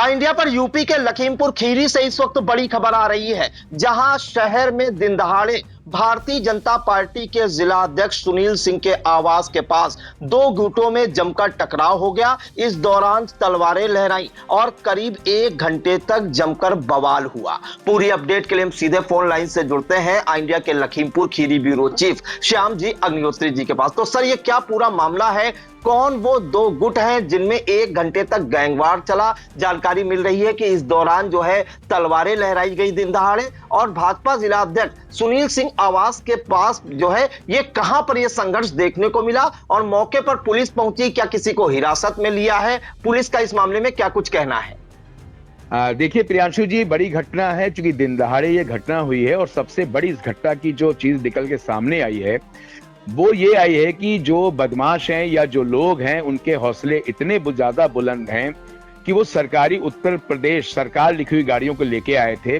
India पर UP के लखीमपुर खीरी से इस वक्त बड़ी खबर आ रही है, जहां शहर में दिन दहाड़े भारतीय जनता पार्टी के जिला अध्यक्ष सुनील सिंह के आवास के पास दो गुटों में जमकर टकराव हो गया। इस दौरान तलवारें लहराई और करीब 1 घंटे तक जमकर बवाल हुआ। पूरी अपडेट के लिए हम सीधे फोन लाइन से जुड़ते हैं इंडिया के लखीमपुर खीरी ब्यूरो चीफ श्याम जी अग्निहोत्री जी के पास। तो सर, ये क्या पूरा मामला है? कौन वो दो गुट हैं जिनमें 1 घंटे तक गैंगवार चला? जानकारी मिल रही है कि इस दौरान जो है तलवारें लहराई गई दिन दहाड़े, और भाजपा जिला अध्यक्ष सुनील सिंह आवास के पास जो है ये कहां पर ये संघर्ष देखने को मिला, और मौके पर पुलिस पहुंची, क्या किसी को हिरासत में लिया है? पुलिस का इस मामले में क्या कुछ कहना है? देखिए प्रियांशु जी, बड़ी घटना है, क्योंकि दिन दहाड़े ये घटना हुई है। और सबसे बड़ी इस घटना की जो चीज निकल के सामने आई है वो ये आई है कि जो बदमाश हैं या जो लोग हैं उनके हौसले इतने ज्यादा बुलंद हैं कि वो सरकारी उत्तर प्रदेश सरकार लिखी हुई गाड़ियों को लेके आए थे।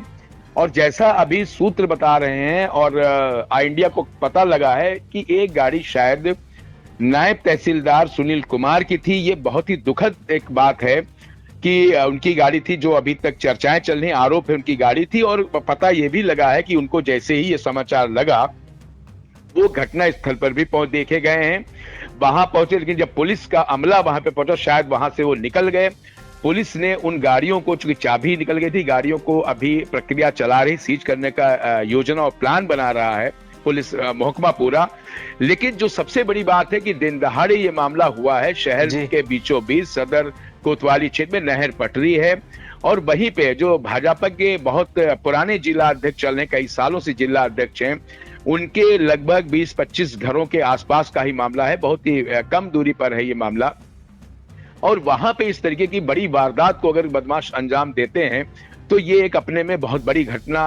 और जैसा अभी सूत्र बता रहे हैं और इंडिया को पता लगा है कि एक गाड़ी शायद नायब तहसीलदार सुनील कुमार की थी। ये बहुत ही दुखद एक बात है कि उनकी गाड़ी थी, जो अभी तक चर्चाएं चल रही, आरोप है उनकी गाड़ी थी। और पता ये भी लगा है कि उनको जैसे ही ये समाचार लगा वो घटना स्थल पर भी देखे गए हैं, वहां पहुंचे। लेकिन जब पुलिस का अमला वहां पे पहुंचा, शायद वहां से वो निकल गए। पुलिस ने उन गाड़ियों को, चूंकि चाबी निकल गई थी, गाड़ियों को अभी प्रक्रिया चला रही, सीज करने का योजना और प्लान बना रहा है पुलिस महकमा पूरा। लेकिन जो सबसे बड़ी बात है कि दिन दहाड़े ये मामला हुआ है शहर के बीचों बीच सदर कोतवाली क्षेत्र में नहर पटरी है, और वहीं पे जो भाजपा के बहुत पुराने जिला अध्यक्ष चल रहे, कई सालों से जिला अध्यक्ष हैं, उनके लगभग 20-25 घरों के आसपास का ही मामला है। बहुत ही कम दूरी पर है ये मामला। और वहां पे इस तरीके की बड़ी वारदात को अगर बदमाश अंजाम देते हैं तो ये एक अपने में बहुत बड़ी घटना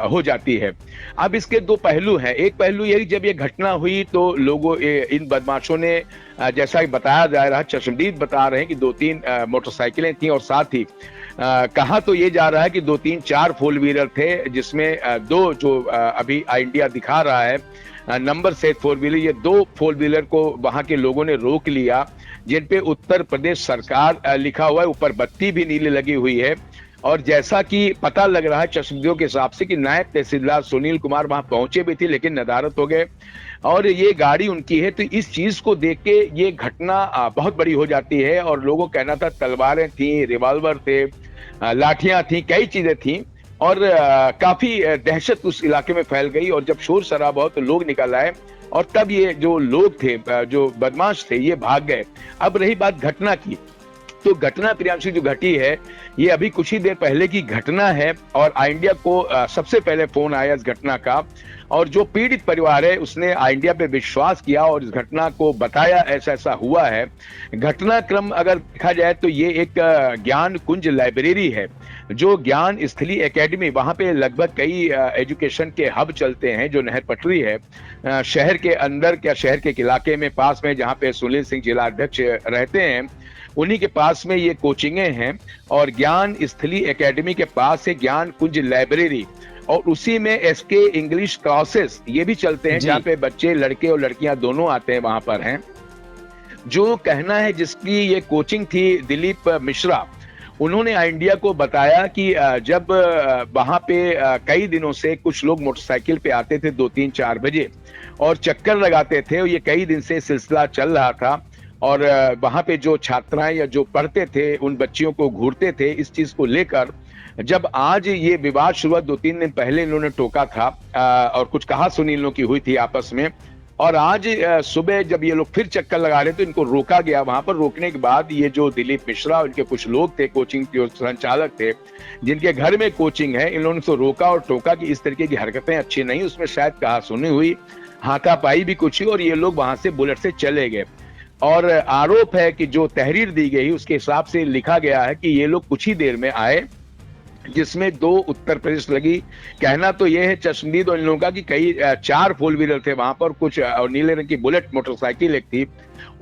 हो जाती है। अब इसके दो पहलू हैं। एक पहलू ये, जब ये घटना हुई तो लोगों इन बदमाशों ने, जैसा कि बताया जा रहा है, चश्मदीद बता रहे हैं कि 2-3 मोटरसाइकिलें थी, और साथ ही कहा तो ये जा रहा है कि 2-3-4 फोर व्हीलर थे, जिसमें 2 जो अभी इंडिया दिखा रहा है नंबर से फोर व्हीलर, ये 2 फोर व्हीलर को वहां के लोगों ने रोक लिया, जिन पे उत्तर प्रदेश सरकार लिखा हुआ है, ऊपर बत्ती भी नीली लगी हुई है। और जैसा कि पता लग रहा है चश्मदीदों के हिसाब से कि नायब तहसीलदार सुनील कुमार वहां पहुंचे भी थे, लेकिन नदारत हो गए और ये गाड़ी उनकी है। तो इस चीज को देख के ये घटना बहुत बड़ी हो जाती है। और लोगों का कहना था तलवारें थी, रिवॉल्वर थे, लाठियां थी, कई चीजें थी, और काफी दहशत उस इलाके में फैल गई। और जब शोर शराबा हो तो लोग निकल आए, और तब ये जो लोग थे, जो बदमाश थे, ये भाग गए। अब रही बात घटना की, तो घटना प्रियांशु जो घटी है ये अभी कुछ ही देर पहले की घटना है। और इंडिया को सबसे पहले फोन आया इस घटना का, और जो पीड़ित परिवार है उसने इंडिया पे विश्वास किया और इस घटना को बताया ऐसा ऐसा हुआ है। घटनाक्रम अगर देखा जाए तो ये एक ज्ञान कुंज लाइब्रेरी है, जो ज्ञान स्थली एकेडमी, वहां पे लगभग कई एजुकेशन के हब चलते हैं। जो नहर पटरी है शहर के अंदर, क्या शहर के इलाके में पास में, जहाँ पे सुनील सिंह जिला अध्यक्ष रहते हैं, उन्हीं के पास में ये कोचिंगें हैं। और ज्ञान स्थली एकेडमी के पास है ज्ञान कुंज लाइब्रेरी, और उसी में एसके इंग्लिश क्लासेस ये भी चलते हैं, जहाँ पे बच्चे, लड़के और लड़कियां दोनों आते हैं, वहां पर हैं। जो कहना है जिसकी ये कोचिंग थी, दिलीप मिश्रा, उन्होंने इंडिया को बताया कि जब वहां पे कई दिनों से कुछ लोग मोटरसाइकिल पे आते थे 2-3-4 बजे और चक्कर लगाते थे, और ये कई दिन से सिलसिला चल रहा था। और वहां पे जो छात्राएं या जो पढ़ते थे उन बच्चियों को घूरते थे। इस चीज को लेकर जब आज ये विवाद शुरू, 2-3 दिन पहले इन्होंने टोका था और कुछ कहा सुनी इन लोगों की हुई थी आपस में। और आज सुबह जब ये लोग फिर चक्कर लगा रहे तो इनको रोका गया। वहां पर रोकने के बाद ये जो दिलीप मिश्रा, उनके कुछ लोग थे, कोचिंग के संचालक थे, जिनके घर में कोचिंग है, इन लोगों ने रोका और टोका कि इस तरीके की हरकतें अच्छी नहीं। उसमें शायद कहा सुनी हुई, हाथापाई भी कुछ हुई, और ये लोग वहां से बुलेट से चले गए। और आरोप है कि जो तहरीर दी गई उसके हिसाब से लिखा गया है कि ये लोग कुछ ही देर में आए, जिसमें 2 उत्तर प्रदेश लगी। कहना तो यह है चश्मदीद और इन लोगों का कि कई 4 फोर व्हीलर थे वहां पर, कुछ और नीले रंग की बुलेट मोटरसाइकिल एक थी,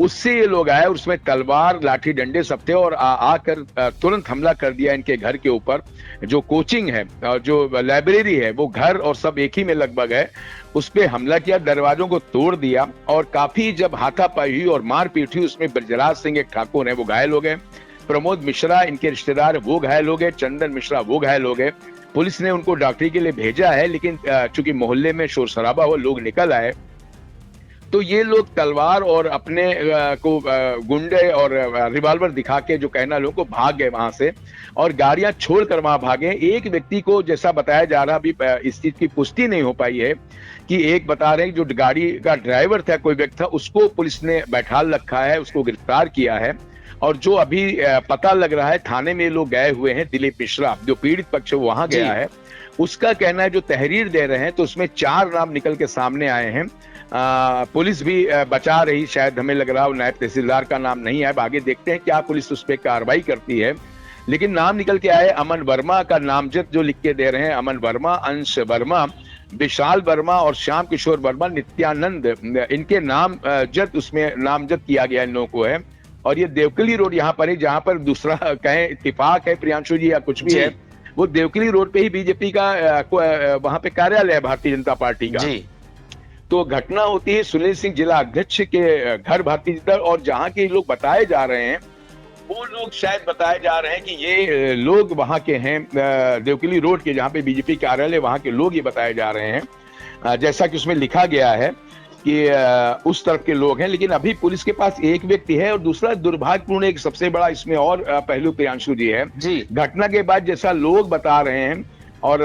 उससे ये लोग आए, उसमें तलवार, लाठी, डंडे सब थे, और आकर तुरंत हमला कर दिया इनके घर के ऊपर। जो कोचिंग है और जो लाइब्रेरी है वो घर और सब एक ही में लगभग है, उस पे हमला किया, दरवाजों को तोड़ दिया। और काफी जब हाथापाई हुई और मारपीट हुई, उसमें ब्रजराज सिंह एक ठाकुर है वो घायल हो गए। प्रमोद मिश्रा इनके रिश्तेदार वो घायल हो गए, चंदन मिश्रा वो घायल हो गए। पुलिस ने उनको डॉक्टरी के लिए भेजा है, लेकिन चूंकि मोहल्ले में शोर शराबा हुआ, लोग निकल आए, तो ये लोग तलवार और अपने को गुंडे और रिवॉल्वर दिखा के जो कहना लोगों को भाग गए वहां से, और गाड़ियां छोड़कर वहां भागे। एक व्यक्ति को जैसा बताया जा रहा, अभी इस चीज की पुष्टि नहीं हो पाई है कि एक बता रहे हैं जो गाड़ी का ड्राइवर था, कोई व्यक्ति था, उसको पुलिस ने बैठाल रखा है, उसको गिरफ्तार किया है। और जो अभी पता लग रहा है थाने में लोग गए हुए हैं, दिलीप मिश्रा जो पीड़ित पक्ष वहां गया है, उसका कहना है जो तहरीर दे रहे हैं तो उसमें 4 नाम निकल के सामने आए हैं। पुलिस भी बचा रही, शायद हमें लग रहा है नायब तहसीलदार का नाम नहीं है। अब आगे देखते हैं क्या पुलिस उस पर कार्रवाई करती है, लेकिन नाम निकल के आए। अमन वर्मा का नामजद जो लिख के दे रहे हैं, अमन वर्मा, अंश वर्मा, विशाल वर्मा और श्याम किशोर वर्मा, नित्यानंद, इनके नाम जद उसमें नामजद किया गया इन लोगों को है। और ये देवकली रोड यहाँ पर है, जहां पर दूसरा कहें इत्तेफाक है प्रियांशु जी या कुछ भी है, वो देवकली रोड पे ही बीजेपी का वहां पे कार्यालय है भारतीय जनता पार्टी का। तो घटना होती है सुनील सिंह जिला अध्यक्ष के घर भारतीय जनता, और जहां के लोग बताए जा रहे हैं, वो लोग शायद बताए जा रहे हैं कि ये लोग वहां के हैं, देवकली रोड के जहां पे बीजेपी कार्यालय, वहां के लोग ये बताए जा रहे हैं, जैसा कि उसमें लिखा गया है कि उस तरफ के लोग हैं। लेकिन अभी पुलिस के पास एक व्यक्ति है, और दूसरा दुर्भाग्यपूर्ण एक सबसे बड़ा इसमें और पहलू प्रियांशु जी है, घटना के बाद जैसा लोग बता रहे हैं, और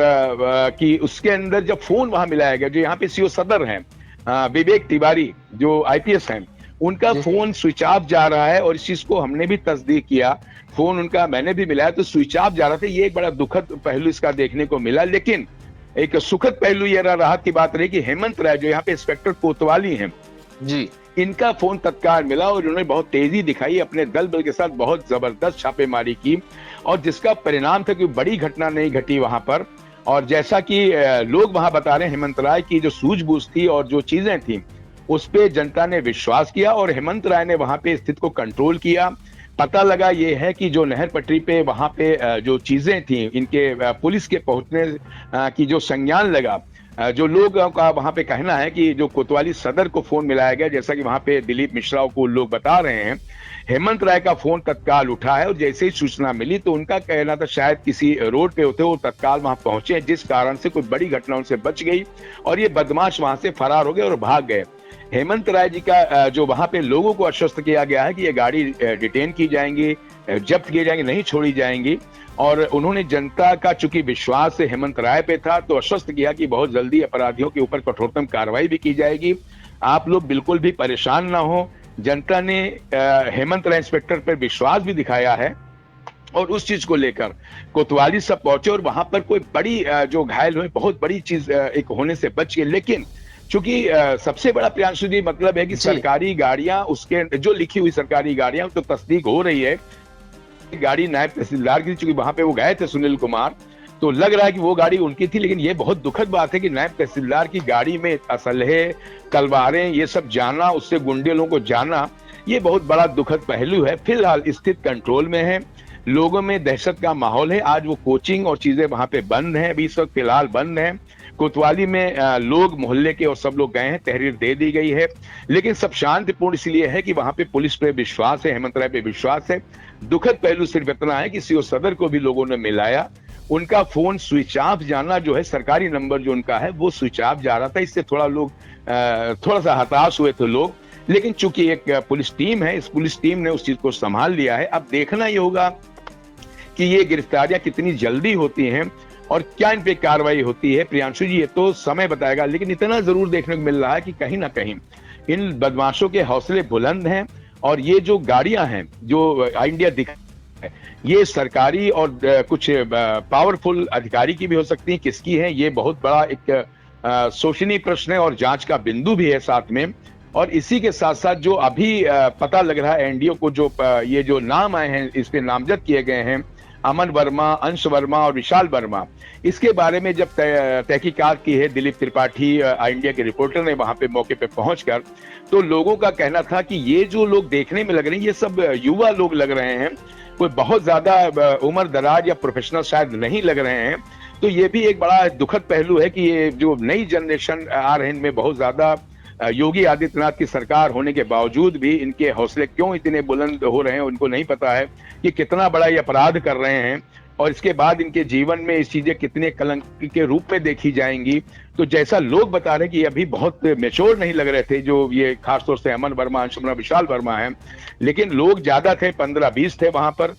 कि उसके अंदर जब फोन वहां मिलाया गया, जो यहाँ पे सीओ सदर हैं विवेक तिवारी जो आईपीएस हैं, उनका फोन स्विच ऑफ जा रहा है, और इस चीज को हमने भी तस्दीक किया, फोन उनका मैंने भी मिलाया तो स्विच ऑफ जा रहा था। ये एक बड़ा दुखद पहलू इसका देखने को मिला। लेकिन एक सुखद पहलू ये रहा, राहत की बात रही कि हेमंत राय जो यहाँ पे इंस्पेक्टर कोतवाली हैं जी, इनका फोन तत्काल मिला, और उन्होंने बहुत तेजी दिखाई, अपने दल बल के साथ बहुत जबरदस्त छापेमारी की, और जिसका परिणाम था कि बड़ी घटना नहीं घटी वहां पर। और जैसा कि लोग वहां बता रहे हैं, हेमंत राय की जो सूझबूझ थी और जो चीजें थी उस पे जनता ने विश्वास किया, और हेमंत राय ने वहां पे स्थिति को कंट्रोल किया। पता लगा ये है कि जो नहर पटरी पे वहां पे जो चीजें थी, इनके पुलिस के पहुंचने की जो संज्ञान लगा, जो लोगों का वहां पे कहना है कि जो कोतवाली सदर को फोन मिलाया गया, जैसा कि वहां पे दिलीप मिश्रा को लोग बता रहे हैं, हेमंत राय का फोन तत्काल उठा है, और जैसे ही सूचना मिली तो उनका कहना था शायद किसी रोड पे होते, वो तत्काल वहां पहुंचे, जिस कारण से कोई बड़ी घटना उनसे बच गई, और ये बदमाश वहां से फरार हो गए और भाग गए। हेमंत राय जी का जो वहां पे लोगों को आश्वस्त किया गया है कि ये गाड़ी डिटेन की जाएंगी, जब्त किए जाएंगे, नहीं छोड़ी जाएंगी। और उन्होंने जनता का चूंकि विश्वास हेमंत राय पे था, तो आश्वस्त किया कि बहुत जल्दी अपराधियों के ऊपर कठोरतम कार्रवाई भी की जाएगी, आप लोग बिल्कुल भी परेशान ना हो। जनता ने हेमंत राय इंस्पेक्टर पर विश्वास भी दिखाया है, और उस चीज को लेकर कोतवाली सब पहुंचे, और वहां पर कोई बड़ी जो घायल हुए, बहुत बड़ी चीज एक होने से बच गए। लेकिन चूंकि सबसे बड़ा प्रियांशु जी मतलब है कि सरकारी गाड़ियां, उसके जो लिखी हुई सरकारी गाड़ियां, तो तस्दीक हो रही है गाड़ी नायब तहसीलदार की, चूंकि वहां पे वो गए थे सुनील कुमार, तो लग रहा है कि वो गाड़ी उनकी थी। लेकिन ये बहुत दुखद बात है कि नायब तहसीलदार की गाड़ी में असलहे, तलवारें, ये सब जाना, उससे गुंडे लोगों को जाना, ये बहुत बड़ा दुखद पहलू है। फिलहाल स्थिति कंट्रोल में है, लोगों में दहशत का माहौल है। आज वो कोचिंग और चीजें वहां पे बंद हैं, अभी इस वक्त फिलहाल बंद है। कोतवाली में लोग मोहल्ले के और सब लोग गए हैं, तहरीर दे दी गई है, लेकिन सब शांतिपूर्ण इसलिए है कि वहां पे पुलिस पे विश्वास है, हेमंत राय पे विश्वास है। दुखद पहलू सिर्फ इतना है कि सीओ सदर को भी लोगों ने मिलाया, उनका फोन स्विच ऑफ जाना जो है, सरकारी नंबर जो उनका है वो स्विच ऑफ जा रहा था, इससे थोड़ा लोग थोड़ा सा हताश हुए थे लोग। लेकिन चूंकि एक पुलिस टीम है, इस पुलिस टीम ने उस चीज को संभाल लिया है। अब देखना ये होगा कि ये गिरफ्तारियां कितनी जल्दी होती हैं और क्या इन पे कार्रवाई होती है। प्रियांशु जी ये तो समय बताएगा, लेकिन इतना जरूर देखने को मिल रहा है कि कहीं ना कहीं इन बदमाशों के हौसले बुलंद हैं, और ये जो गाड़ियां हैं जो इंडिया दिखा है, ये सरकारी और कुछ पावरफुल अधिकारी की भी हो सकती है, किसकी है ये बहुत बड़ा एक शोचनीय प्रश्न है, और जांच का बिंदु भी है साथ में। और इसी के साथ साथ जो अभी पता लग रहा है एनडीओ को, जो ये जो नाम आए हैं इस पे नामजद किए गए हैं, अमन वर्मा, अंश वर्मा और विशाल वर्मा, इसके बारे में जब तहकीकात की है दिलीप त्रिपाठी इंडिया के रिपोर्टर ने वहां पे मौके पे पहुंचकर, तो लोगों का कहना था कि ये जो लोग देखने में लग रहे हैं ये सब युवा लोग लग रहे हैं, कोई बहुत ज्यादा उम्र दराज या प्रोफेशनल शायद नहीं लग रहे हैं। तो ये भी एक बड़ा दुखद पहलू है कि ये जो नई जनरेशन आ रहे हैं इनमें बहुत ज्यादा योगी आदित्यनाथ की सरकार होने के बावजूद भी इनके हौसले क्यों इतने बुलंद हो रहे हैं, उनको नहीं पता है कि कितना बड़ा ये अपराध कर रहे हैं और इसके बाद इनके जीवन में इस चीजें कितने कलंक के रूप में देखी जाएंगी। तो जैसा लोग बता रहे हैं कि अभी बहुत मेच्योर नहीं लग रहे थे, जो ये खासतौर से अमन वर्मा, अंश वर्मा, विशाल वर्मा है, लेकिन लोग ज्यादा थे, 15-20 थे वहां पर,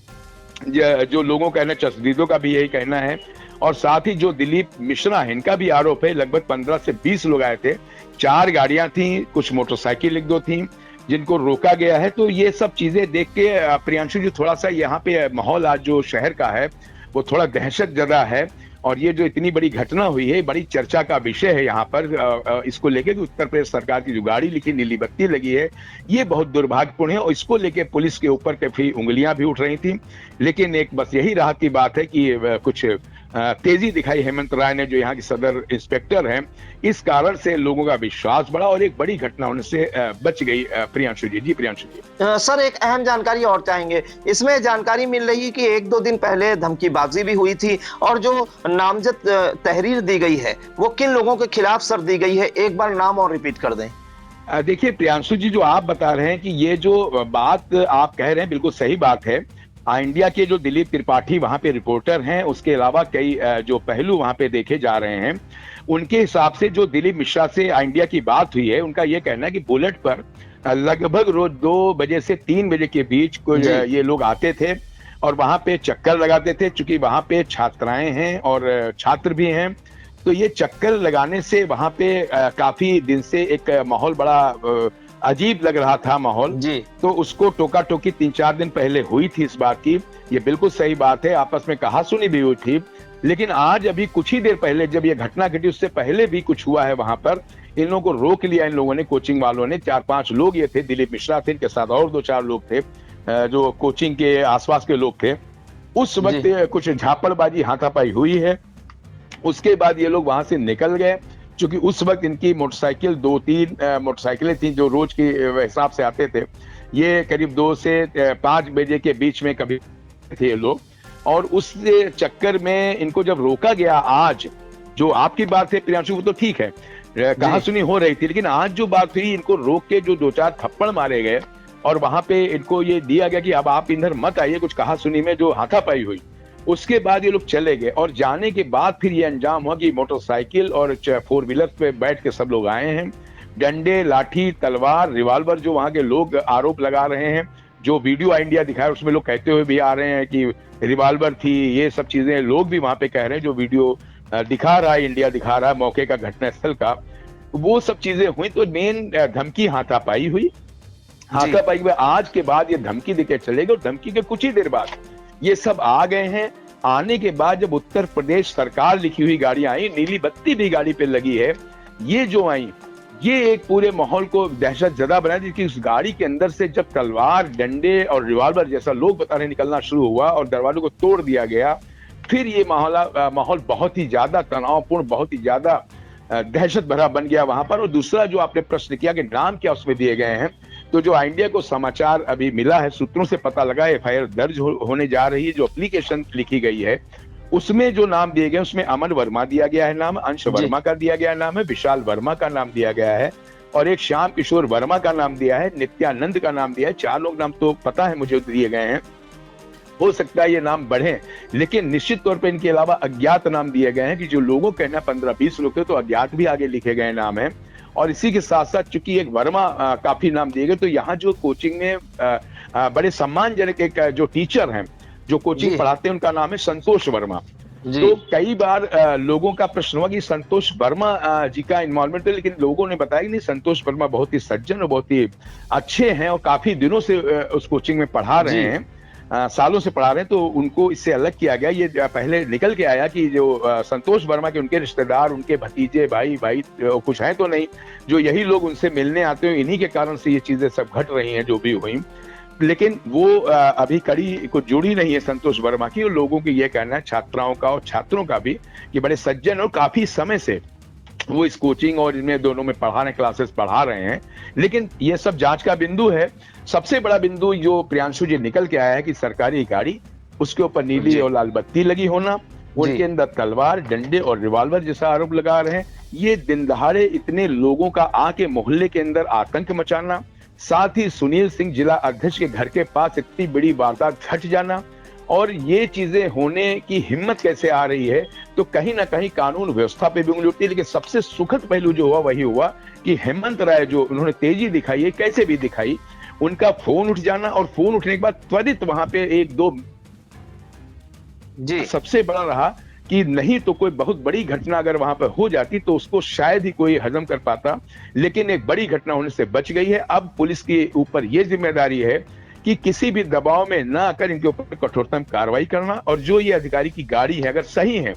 जो लोगों का कहना, चश्मदीदों का भी यही कहना है। और साथ ही जो दिलीप मिश्रा है, इनका भी आरोप है, लगभग 15 से 20 लोग आए थे, 4 गाड़ियां थी, कुछ मोटरसाइकिल एक दो थी जिनको रोका गया है। तो ये सब चीजें देख के प्रियांशु जी, थोड़ा सा यहाँ पे माहौल आज जो शहर का है वो थोड़ा दहशत जदा है। और ये जो इतनी बड़ी घटना हुई है, बड़ी चर्चा का विषय है यहाँ पर, इसको लेके कि उत्तर प्रदेश सरकार की जो गाड़ी लिखी, नीली बत्ती लगी है, ये बहुत दुर्भाग्यपूर्ण है और इसको लेके पुलिस के ऊपर काफी उंगलियां भी उठ रही थी। लेकिन एक बस यही राहत की बात है कि कुछ तेजी दिखाई हेमंत राय ने, जो यहाँ की सदर इंस्पेक्टर हैं, इस कारण से लोगों का विश्वास बढ़ा और एक बड़ी घटना होने से बच गई। प्रियांशु जी। जी प्रियांशु जी। सर, एक अहम जानकारी और चाहेंगे। इसमें जानकारी मिल रही है कि 1-2 दिन पहले धमकीबाजी भी हुई थी और जो नामजद तहरीर दी गई है वो किन लोगों के खिलाफ सर दी गई है, एक बार नाम और रिपीट कर दें। देखिए प्रियांशु जी, जो आप बता रहे हैं कि ये जो बात आप कह रहे हैं बिल्कुल सही बात है। इंडिया के जो दिलीप त्रिपाठी वहां पे रिपोर्टर हैं, उसके अलावा कई जो पहलू वहां पे देखे जा रहे हैं, उनके हिसाब से जो दिलीप मिश्रा से इंडिया की बात हुई है, उनका ये कहना है कि बुलेट पर लगभग रोज 2 बजे से 3 बजे के बीच कुछ ये लोग आते थे और वहां पे चक्कर लगाते थे। चूंकि वहां पे छात्राएं हैं और छात्र भी हैं, तो ये चक्कर लगाने से वहां पे काफी दिन से एक माहौल बड़ा अजीब लग रहा था माहौल जी। तो उसको टोका टोकी 3-4 दिन पहले हुई थी इस बात की, ये बिल्कुल सही बात है, आपस में कहासुनी भी हुई थी। लेकिन आज अभी कुछ ही देर पहले जब ये घटना घटी, उससे पहले भी कुछ हुआ है वहां पर, इन लोगों को रोक लिया इन लोगों ने, कोचिंग वालों ने। 4-5 लोग ये थे, दिलीप मिश्रा थे, इनके साथ और 2-4 लोग थे जो कोचिंग के आसपास के लोग थे। उस वक्त कुछ झापड़बाजी, हाथापाई हुई है। उसके बाद ये लोग वहां से निकल गए, क्योंकि उस वक्त इनकी मोटरसाइकिल 2-3 मोटरसाइकिलें थी जो रोज के हिसाब से आते थे। ये करीब 2 से 5 बजे के बीच में कभी थे ये लोग, और उस चक्कर में इनको जब रोका गया आज, जो आपकी बात है प्रियांशु वो तो ठीक है, कहासुनी हो रही थी, लेकिन आज जो बात हुई, इनको रोक के जो 2-4 थप्पड़ मारे गए और वहां पे इनको ये दिया गया कि अब आप इधर मत आइए, कुछ कहासुनी में जो हाथापाई हुई। उसके बाद ये लोग चले गए और जाने के बाद फिर ये अंजाम हुआ कि मोटरसाइकिल और 4 व्हीलर पे बैठ के सब लोग आए हैं। डंडे, लाठी, तलवार, रिवॉल्वर, जो वहां के लोग आरोप लगा रहे हैं, जो वीडियो इंडिया दिखाया उसमें लोग कहते हुए भी आ रहे हैं कि रिवॉल्वर थी, ये सब चीजें लोग भी वहां पे कह रहे हैं, जो वीडियो दिखा रहा है, इंडिया दिखा रहा है मौके का, घटनास्थल का, वो सब चीजें हुई। तो मेन धमकी हाथापाई हुई। हाथापाई में आज के बाद ये धमकी देके चलेगा और धमकी के कुछ ही देर बाद ये सब आ गए हैं। आने के बाद जब उत्तर प्रदेश सरकार लिखी हुई गाड़ियां आई, नीली बत्ती भी गाड़ी पे लगी है, ये जो आई, ये एक पूरे माहौल को दहशत जदा बनाया। जिसकी उस गाड़ी के अंदर से जब तलवार, डंडे और रिवॉल्वर जैसा लोग बता रहे निकलना शुरू हुआ और दरवाजों को तोड़ दिया गया, फिर ये माहौल बहुत ही ज्यादा तनावपूर्ण, बहुत ही ज्यादा दहशत भरा बन गया वहां पर। और दूसरा जो आपने प्रश्न किया कि नाम क्या उसमें दिए गए हैं, तो जो इंडिया को समाचार अभी मिला है, सूत्रों से पता लगा, एफआईआर दर्ज होने जा रही है, जो एप्लीकेशन लिखी गई है उसमें जो नाम दिए गए, उसमें अमन वर्मा दिया गया है नाम, अंश वर्मा का दिया गया नाम है, विशाल वर्मा का नाम दिया गया है और एक श्याम किशोर वर्मा का नाम दिया है, नित्यानंद का नाम दिया है। 4 लोग नाम तो पता है मुझे दिए गए हैं, हो सकता है ये नाम बढ़े, लेकिन निश्चित तौर पे इनके अलावा अज्ञात नाम दिए गए हैं कि जो लोगों कहना 15-20 लोग थे, तो अज्ञात भी आगे लिखे गए नाम है। और इसी के साथ साथ चूंकि एक वर्मा काफी नाम दिए गए, तो यहाँ जो कोचिंग में बड़े सम्मानजनक एक जो टीचर हैं जो कोचिंग पढ़ाते हैं, उनका नाम है संतोष वर्मा। तो कई बार लोगों का प्रश्न हुआ कि संतोष वर्मा जी का इन्वॉल्वमेंट है, लेकिन लोगों ने बताया कि नहीं, संतोष वर्मा बहुत ही सज्जन और बहुत ही अच्छे हैं और काफी दिनों से उस कोचिंग में पढ़ा रहे हैं, सालों से पढ़ा रहे हैं, तो उनको इससे अलग किया गया। ये पहले निकल के आया कि जो संतोष वर्मा के उनके रिश्तेदार, उनके भतीजे, भाई कुछ हैं तो नहीं, जो यही लोग उनसे मिलने आते हैं, इन्हीं के कारण से ये चीजें सब घट रही हैं जो भी हुई। लेकिन वो अभी कड़ी को जुड़ी नहीं है संतोष वर्मा की, और लोगों की ये कहना है, छात्राओं का और छात्रों का भी, कि बड़े सज्जन और काफी समय से वो इस कोचिंग और इनमें दोनों में पढ़ाने क्लासेस पढ़ा रहे हैं। लेकिन ये सब जांच का बिंदु है। सबसे बड़ा बिंदु जो प्रियांशु जी निकल के आया है कि सरकारी गाड़ी, उसके ऊपर नीली और लाल बत्ती लगी होना, उनके अंदर तलवार, डंडे और रिवॉल्वर जैसा आरोप लगा रहे हैं। ये दिन दहाड़े इतने लोगों का आके मोहल्ले के अंदर आतंक मचाना, साथ ही सुनील सिंह जिला अध्यक्ष के घर के पास इतनी बड़ी वारदात घट जाना, और ये चीजें होने की हिम्मत कैसे आ रही है, तो कहीं ना कहीं कानून व्यवस्था पे भी उंगली उठती है। लेकिन सबसे सुखद पहलू जो हुआ वही हुआ कि हेमंत राय जो उन्होंने तेजी दिखाई है, कैसे भी दिखाई, उनका फोन उठ जाना और फोन उठने के बाद त्वरित वहां पे एक दो जी सबसे बड़ा रहा कि नहीं तो कोई बहुत बड़ी घटना अगर वहां पर हो जाती तो उसको शायद ही कोई हजम कर पाता, लेकिन एक बड़ी घटना होने से बच गई है। अब पुलिस के ऊपर यह जिम्मेदारी है कि किसी भी दबाव में ना आकर इनके ऊपर कठोरतम कार्रवाई करना, और जो ये अधिकारी की गाड़ी है अगर सही है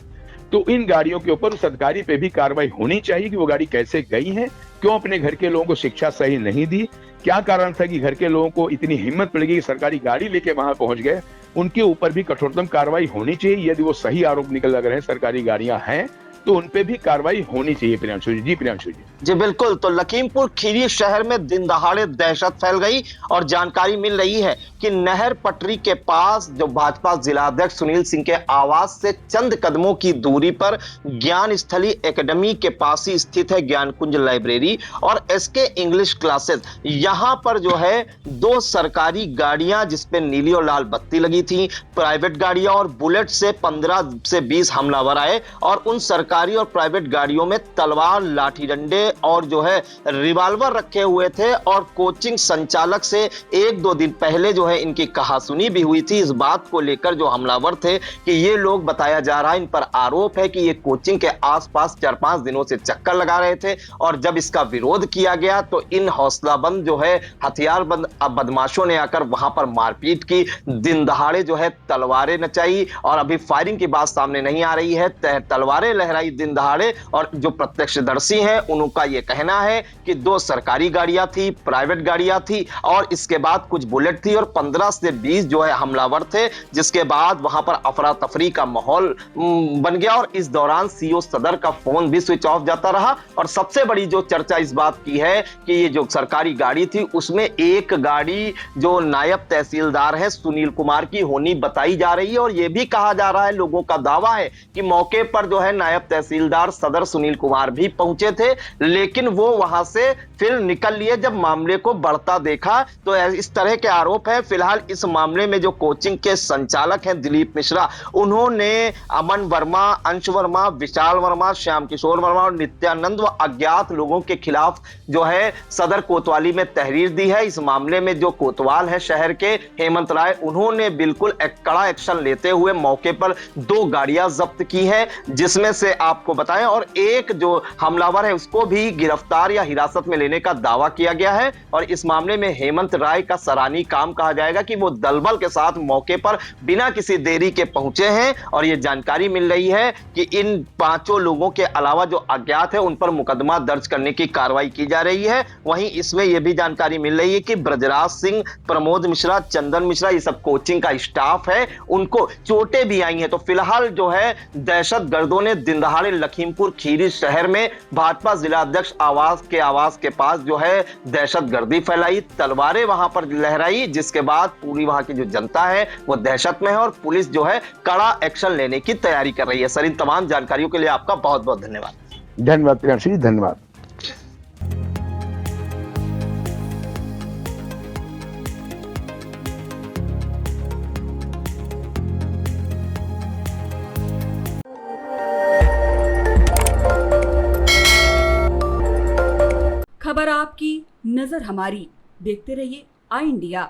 तो इन गाड़ियों के ऊपर उस अधिकारी पे भी कार्रवाई होनी चाहिए कि वो गाड़ी कैसे गई है, क्यों अपने घर के लोगों को शिक्षा सही नहीं दी, क्या कारण था कि घर के लोगों को इतनी हिम्मत पड़ गई कि सरकारी गाड़ी लेके वहां पहुंच गए। उनके ऊपर भी कठोरतम कार्रवाई होनी चाहिए। यदि वो सही आरोप निकल लग रहे हैं, सरकारी गाड़ियां हैं, तो उनपे भी कार्रवाई होनी चाहिए। प्रियांशु जी। जी प्रियांशु जी। जी बिल्कुल। तो लखीमपुर खीरी शहर में दिन दहाड़े दहशत फैल गई और जानकारी मिल रही है कि नहर पटरी के पास जो भाजपा जिलाध्यक्ष सुनील सिंह के आवास से चंद कदमों की दूरी पर ज्ञान स्थली एकेडमी के पास ही स्थित है ज्ञान कुंज लाइब्रेरी और एसके इंग्लिश क्लासेस। यहां पर जो है दो सरकारी गाड़ियां जिसपे नीली और लाल बत्ती लगी थी, प्राइवेट गाड़ियां और बुलेट से 15 से 20 हमलावर आए और उन सरकारी और प्राइवेट गाड़ियों में तलवार, लाठी डंडे और जो है रिवॉल्वर रखे हुए थे। और कोचिंग संचालक से एक दो दिन पहले जो है इनकी कहासुनी भी हुई थी। इस बात को लेकर जो हमलावर थे कि ये लोग, बताया जा रहा है, इन पर आरोप है कि ये कोचिंग के आसपास 4-5 दिनों से चक्कर लगा रहे थे और जब इसका विरोध किया गया तो इन हौसलाबंद जो है हथियारबंद बदमाशों ने आकर वहां पर मारपीट की, दिन दहाड़े जो है तलवारें नचाई और अभी फायरिंग की बात सामने नहीं आ रही है, तलवारें लहराई दिन दहाड़े। और जो प्रत्यक्षदर्शी हैं उनका यह कहना है कि 2 सरकारी गाड़ियां थी, प्राइवेट गाड़ियां थी और इसके बाद कुछ बुलेट थी और 15 से 20 जो है हमलावर थे, जिसके बाद वहां पर अफरा तफरी का माहौल बन गया और इस दौरान सीओ सदर का फोन भी स्विच ऑफ जाता रहा। और सबसे बड़ी जो चर्चा इस बात की है कि ये जो सरकारी गाड़ी थी उसमें एक गाड़ी जो नायब तहसीलदार है सुनील कुमार की होनी बताई जा रही है और यह भी कहा जा रहा है, लोगों का दावा है कि मौके पर जो है नायब तहसीलदार सदर सुनील कुमार भी पहुंचे थे, लेकिन वो वहां से फिर निकल लिए जब मामले को बढ़ता देखा। तो इस तरह के आरोप है। फिलहाल इस मामले में जो कोचिंग के संचालक हैं दिलीप मिश्रा, उन्होंने अमन वर्मा, अंश वर्मा, विशाल वर्मा, श्याम किशोर वर्मा और नित्यानंद व अज्ञात लोगों के खिलाफ जो है सदर कोतवाली में तहरीर दी है। इस मामले में जो कोतवाल है शहर के हेमंत राय, उन्होंने बिल्कुल एक कड़ा एक्शन लेते हुए मौके पर 2 गाड़ियां जब्त की है, जिसमें से आपको बताएं और एक जो हमलावर है उसको भी गिरफ्तार या हिरासत में लेने का दावा किया गया है। और इस मामले में हेमंत राय का सराहनीय काम कहा जाएगा कि वो दलबल के साथ मौके पर बिना किसी देरी के पहुंचे हैं और यह जानकारी मिल रही है कि इन 5 लोगों के अलावा जो अज्ञात है उन पर मुकदमा दर्ज करने की कार्रवाई की जा रही है। वहीं इसमें यह भी जानकारी मिल रही है कि ब्रजराज सिंह, प्रमोद मिश्रा, चंदन मिश्रा, ये सब कोचिंग का स्टाफ है, उनको चोटें भी आई हैं। तो फिलहाल जो है दहशतगर्दों ने दिन दहाड़े लखीमपुर खीरी शहर में भाजपा जिलाध्यक्ष आवास के पास जो है दहशतगर्दी फैलाई, तलवारें वहां पर लहराई, जिसके बाद पूरी वहां की जो जनता है वो दहशत में है और पुलिस जो है कड़ा एक्शन लेने की तैयारी कर रही है। सर, इन तमाम जानकारियों के लिए आपका बहुत बहुत धन्यवाद। धन्यवाद प्रियांशु जी, धन्यवाद। खबर आपकी, नजर हमारी। देखते रहिए आई इंडिया।